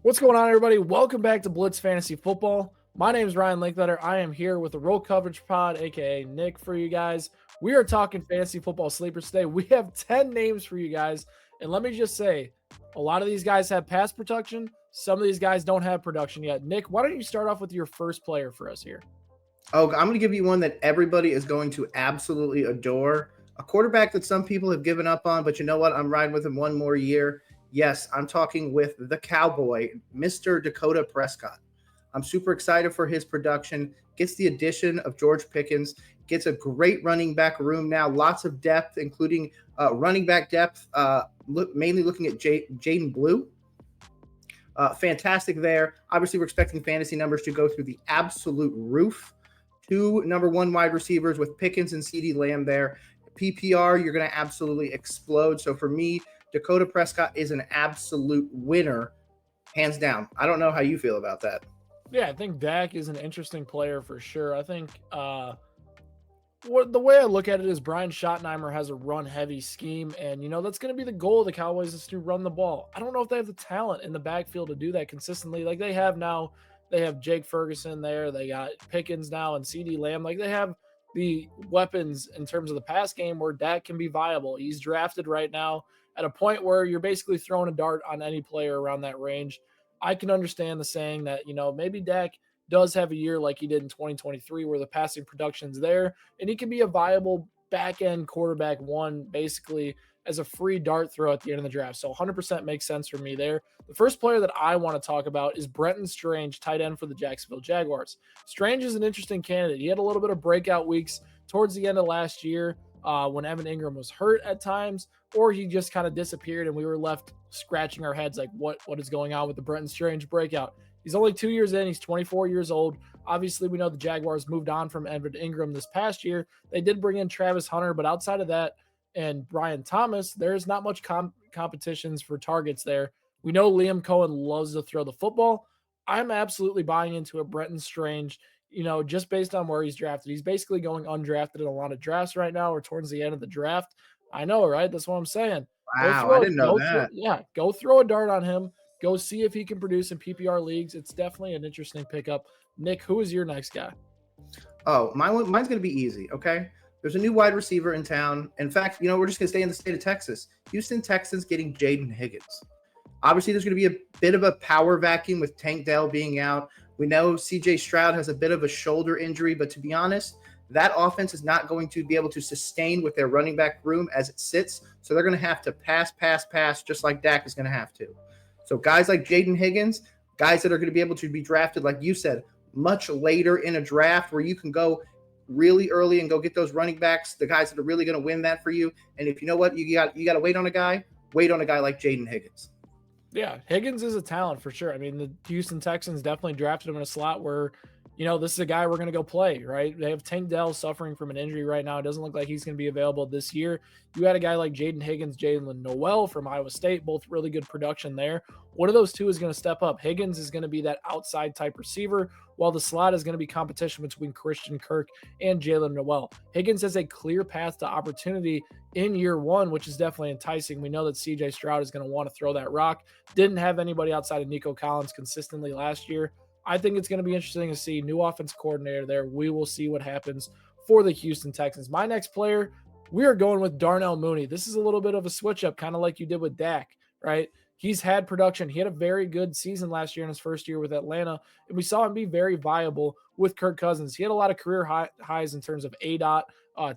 What's going on, everybody? Welcome back to Blitz Fantasy Football. My name is Ryan Linkletter. I am here with the Roll Coverage Pod, aka Nick, for you guys. We are talking fantasy football sleepers today. We have 10 names for you guys. And let me just say, a lot of these guys have pass production. Some of these guys don't have production yet. Nick, why don't you start off with your first player for us here? Oh, I'm going to give you one that everybody is going to absolutely adore. A quarterback that some people have given up on, but you know what? I'm riding with him one more year. Yes, I'm talking with the Cowboy, Mr. Dakota Prescott. I'm super excited for his production. Gets the addition of George Pickens. Gets a great running back room now. Lots of depth, including running back depth, mainly looking at Jayden Blue. Fantastic there. Obviously, we're expecting fantasy numbers to go through the absolute roof. Two number one wide receivers with Pickens and CeeDee Lamb there. PPR, you're going to absolutely explode. So for me, Dakota Prescott is an absolute winner, hands down. I don't know how you feel about that. Yeah, I think Dak is an interesting player for sure. I think the way I look at it is Brian Schottenheimer has a run heavy scheme, and that's going to be the goal of the Cowboys is to run the ball. I don't know if they have the talent in the backfield to do that consistently like they have now. They have Jake Ferguson there, they got Pickens now, and CeeDee Lamb. Like they have the weapons in terms of the pass game where Dak can be viable. He's drafted right now at a point where you're basically throwing a dart on any player around that range. I can understand the saying that maybe Dak does have a year like he did in 2023 where the passing production's there and he can be a viable back end quarterback one basically as a free dart throw at the end of the draft. So 100% makes sense for me there. The first player that I want to talk about is Brenton Strange, tight end for the Jacksonville Jaguars. Strange is an interesting candidate. He had a little bit of breakout weeks towards the end of last year when Evan Ingram was hurt at times, or he just kind of disappeared and we were left scratching our heads like what is going on with the Brenton Strange breakout. He's only 2 years in. He's 24 years old. Obviously, we know the Jaguars moved on from Evan Ingram this past year. They did bring in Travis Hunter, but outside of that and Brian Thomas, there's not much competitions for targets there. We know Liam Cohen loves to throw the football. I'm absolutely buying into a Brenton Strange, just based on where he's drafted. He's basically going undrafted in a lot of drafts right now or towards the end of the draft. I know, right? That's what I'm saying. Wow, I didn't know that. Go throw a dart on him. Go see if he can produce in PPR leagues. It's definitely an interesting pickup. Nick, who is your next guy? Oh, mine's going to be easy, okay? There's a new wide receiver in town. In fact, we're just going to stay in the state of Texas. Houston Texans getting Jayden Higgins. Obviously, there's going to be a bit of a power vacuum with Tank Dell being out. We know CJ Stroud has a bit of a shoulder injury, but to be honest, that offense is not going to be able to sustain with their running back room as it sits. So they're going to have to pass, just like Dak is going to have to. So guys like Jayden Higgins, guys that are going to be able to be drafted, like you said, much later in a draft where you can go really early and go get those running backs, the guys that are really going to win that for you. And if you know what, you got to wait on a guy like Jayden Higgins. Yeah, Higgins is a talent for sure. I mean, the Houston Texans definitely drafted him in a slot where, this is a guy we're going to go play, right? They have Tank Dell suffering from an injury right now. It doesn't look like he's going to be available this year. You had a guy like Jayden Higgins, Jalen Noel from Iowa State, both really good production there. One of those two is going to step up. Higgins is going to be that outside type receiver, while the slot is going to be competition between Christian Kirk and Jalen Noel. Higgins has a clear path to opportunity in year one, which is definitely enticing. We know that CJ Stroud is going to want to throw that rock. Didn't have anybody outside of Nico Collins consistently last year. I think it's going to be interesting to see new offense coordinator there. We will see what happens for the Houston Texans. My next player, we are going with Darnell Mooney. This is a little bit of a switch up, kind of like you did with Dak, right? He's had production. He had a very good season last year in his first year with Atlanta, and we saw him be very viable with Kirk Cousins. He had a lot of career highs in terms of ADOT,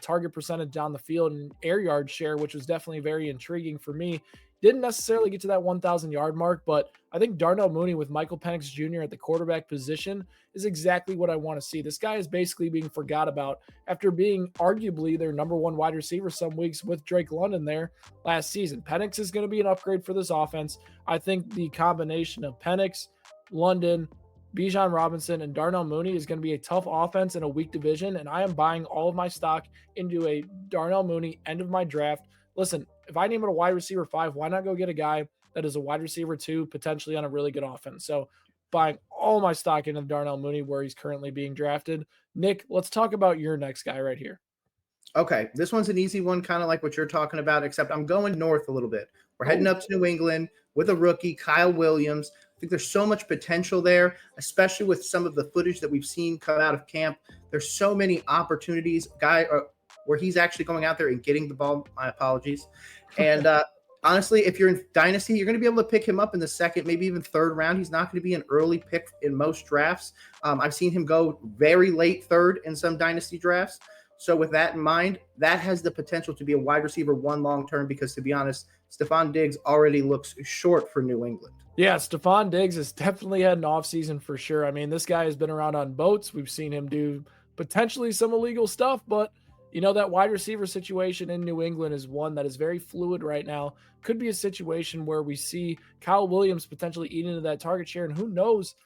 target percentage down the field, and air yard share, which was definitely very intriguing for me. Didn't necessarily get to that 1,000-yard mark, but I think Darnell Mooney with Michael Penix Jr. at the quarterback position is exactly what I want to see. This guy is basically being forgot about after being arguably their number one wide receiver some weeks with Drake London there last season. Penix is going to be an upgrade for this offense. I think the combination of Penix, London, Bijan Robinson, and Darnell Mooney is going to be a tough offense in a weak division, and I am buying all of my stock into a Darnell Mooney end of my draft. Listen, if I name it a wide receiver 5, why not go get a guy that is a wide receiver 2, potentially on a really good offense? So buying all my stock into Darnell Mooney where he's currently being drafted. Nick, let's talk about your next guy right here. Okay, this one's an easy one, kind of like what you're talking about, except I'm going north a little bit. We're heading up to New England with a rookie, Kyle Williams. think there's so much potential there, especially with some of the footage that we've seen come out of camp. There's so many opportunities, where he's actually going out there and getting the ball. My apologies. And honestly, if you're in Dynasty, you're going to be able to pick him up in the second, maybe even third round. He's not going to be an early pick in most drafts. I've seen him go very late third in some Dynasty drafts. So with that in mind, that has the potential to be a wide receiver one long-term because, to be honest, Stephon Diggs already looks short for New England. Yeah, Stephon Diggs has definitely had an offseason for sure. I mean, this guy has been around on boats. We've seen him do potentially some illegal stuff, but that wide receiver situation in New England is one that is very fluid right now. Could be a situation where we see Kyle Williams potentially eat into that target share, and who knows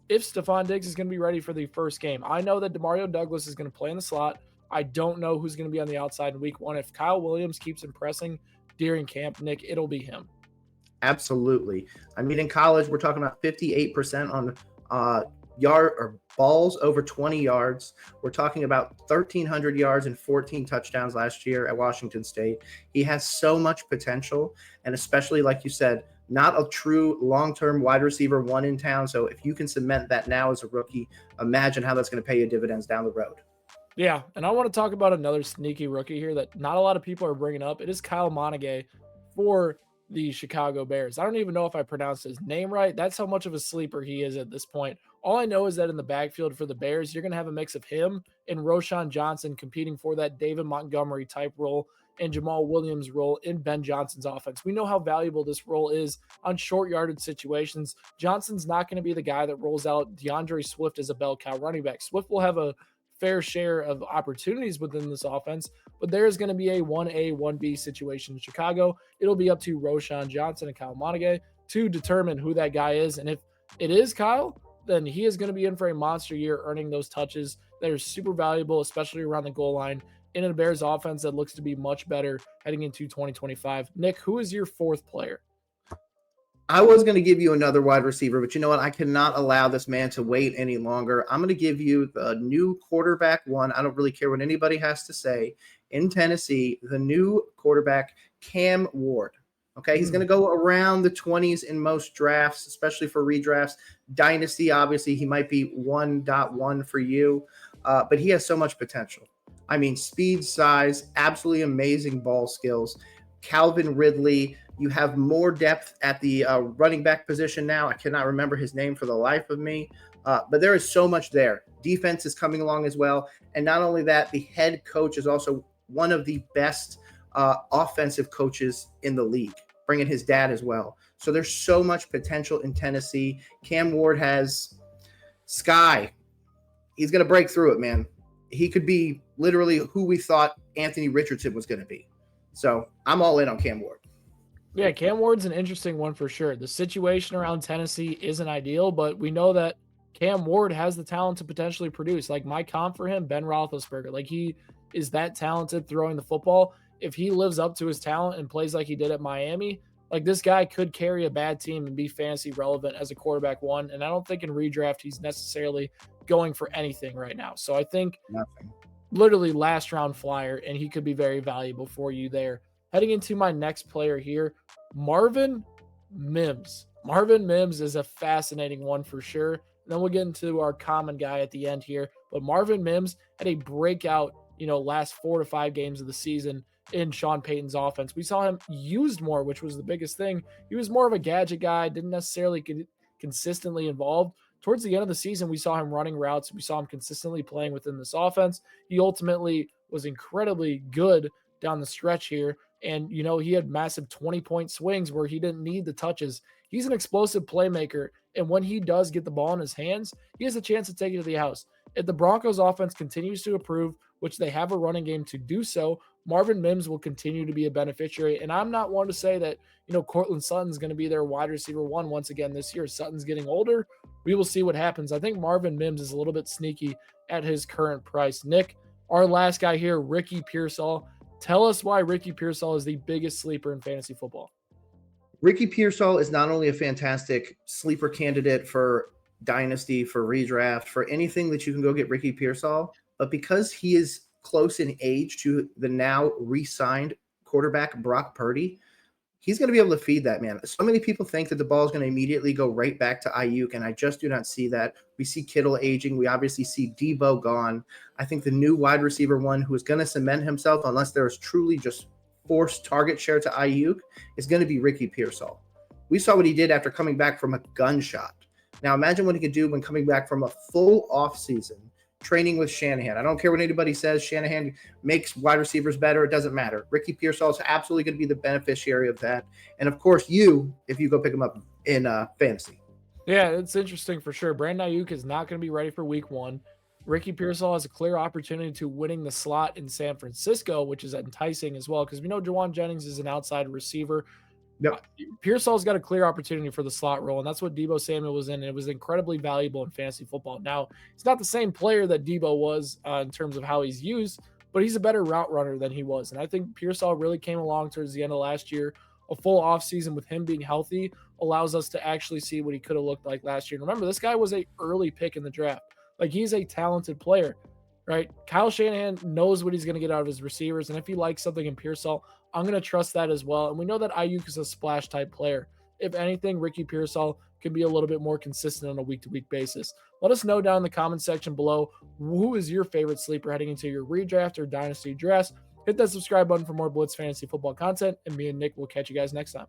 if Stephon Diggs is going to be ready for the first game. I know that Demario Douglas is going to play in the slot. I don't know who's going to be on the outside in week one. If Kyle Williams keeps impressing during camp, Nick, it'll be him. Absolutely. I mean, in college, we're talking about 58% on yard or balls over 20 yards. We're talking about 1,300 yards and 14 touchdowns last year at Washington State. He has so much potential, and especially, like you said, not a true long-term wide receiver one in town. So if you can cement that now as a rookie, imagine how that's going to pay you dividends down the road. Yeah, and I want to talk about another sneaky rookie here that not a lot of people are bringing up. It is Kyle Monangai for the Chicago Bears. I don't even know if I pronounced his name right. That's how much of a sleeper he is at this point. All I know is that in the backfield for the Bears, you're going to have a mix of him and Roshan Johnson competing for that David Montgomery type role and Jamal Williams role in Ben Johnson's offense. We know how valuable this role is on short yardage situations. Johnson's not going to be the guy that rolls out DeAndre Swift as a bell cow running back. Swift will have a fair share of opportunities within this offense, but there is going to be a 1A, 1B situation in Chicago. It'll be up to Roshan Johnson and Kyle Monangai to determine who that guy is. And if it is Kyle, then he is going to be in for a monster year, earning those touches that are super valuable, especially around the goal line in a Bears offense that looks to be much better heading into 2025. Nick, who is your fourth player? I was going to give you another wide receiver, but you know what? I cannot allow this man to wait any longer. I'm going to give you the new quarterback one. I don't really care what anybody has to say. In Tennessee, the new quarterback, Cam Ward. Okay, he's going to go around the 20s in most drafts, especially for redrafts. Dynasty, obviously, he might be 1.1 for you, but he has so much potential. I mean, speed, size, absolutely amazing ball skills. Calvin Ridley. You have more depth at the running back position now. I cannot remember his name for the life of me, but there is so much there. Defense is coming along as well. And not only that, the head coach is also one of the best offensive coaches in the league, bringing his dad as well. So there's so much potential in Tennessee. Cam Ward has sky. He's going to break through it, man. He could be literally who we thought Anthony Richardson was going to be. So I'm all in on Cam Ward. Yeah, Cam Ward's an interesting one for sure. The situation around Tennessee isn't ideal, but we know that Cam Ward has the talent to potentially produce. Like my comp for him, Ben Roethlisberger. Like he is that talented throwing the football. If he lives up to his talent and plays like he did at Miami, like this guy could carry a bad team and be fantasy relevant as a quarterback one. And I don't think in redraft he's necessarily going for anything right now. So I think literally last round flyer, and he could be very valuable for you there. Heading into my next player here, Marvin Mims. Marvin Mims is a fascinating one for sure. And then we'll get into our common guy at the end here. But Marvin Mims had a breakout, last 4 to 5 games of the season in Sean Payton's offense. We saw him used more, which was the biggest thing. He was more of a gadget guy, didn't necessarily get consistently involved. Towards the end of the season, we saw him running routes. We saw him consistently playing within this offense. He ultimately was incredibly good down the stretch here. And, he had massive 20-point swings where he didn't need the touches. He's an explosive playmaker. And when he does get the ball in his hands, he has a chance to take it to the house. If the Broncos offense continues to improve, which they have a running game to do so, Marvin Mims will continue to be a beneficiary. And I'm not one to say that, Courtland Sutton's going to be their wide receiver one once again this year. Sutton's getting older. We will see what happens. I think Marvin Mims is a little bit sneaky at his current price. Nick, our last guy here, Ricky Pearsall. Tell us why Ricky Pearsall is the biggest sleeper in fantasy football. Ricky Pearsall is not only a fantastic sleeper candidate for Dynasty, for redraft, for anything that you can go get Ricky Pearsall, but because he is close in age to the now re-signed quarterback Brock Purdy, he's going to be able to feed that, man. So many people think that the ball is going to immediately go right back to Ayuk, and I just do not see that. We see Kittle aging. We obviously see Debo gone. I think the new wide receiver one who is going to cement himself, unless there is truly just forced target share to Ayuk, is going to be Ricky Pearsall. We saw what he did after coming back from a gunshot. Now imagine what he could do when coming back from a full offseason training with Shanahan. I don't care what anybody says. Shanahan makes wide receivers better. It doesn't matter. Ricky Pearsall is absolutely going to be the beneficiary of that. And of course, if you go pick him up in fantasy. Yeah, it's interesting for sure. Brandon Ayuk is not going to be ready for week 1. Ricky Pearsall has a clear opportunity to winning the slot in San Francisco, which is enticing as well because we know Jawan Jennings is an outside receiver. Yep. Pearsall's got a clear opportunity for the slot role, and that's what Debo Samuel was in. And it was incredibly valuable in fantasy football. Now, he's not the same player that Debo was in terms of how he's used, but he's a better route runner than he was. And I think Pearsall really came along towards the end of last year. A full offseason with him being healthy allows us to actually see what he could have looked like last year. And remember, this guy was an early pick in the draft. Like, he's a talented player, right? Kyle Shanahan knows what he's going to get out of his receivers. And if he likes something in Pearsall, I'm going to trust that as well. And we know that Ayuk is a splash type player. If anything, Ricky Pearsall can be a little bit more consistent on a week-to-week basis. Let us know down in the comment section below, who is your favorite sleeper heading into your redraft or dynasty drafts. Hit that subscribe button for more Blitz fantasy football content, and me and Nick will catch you guys next time.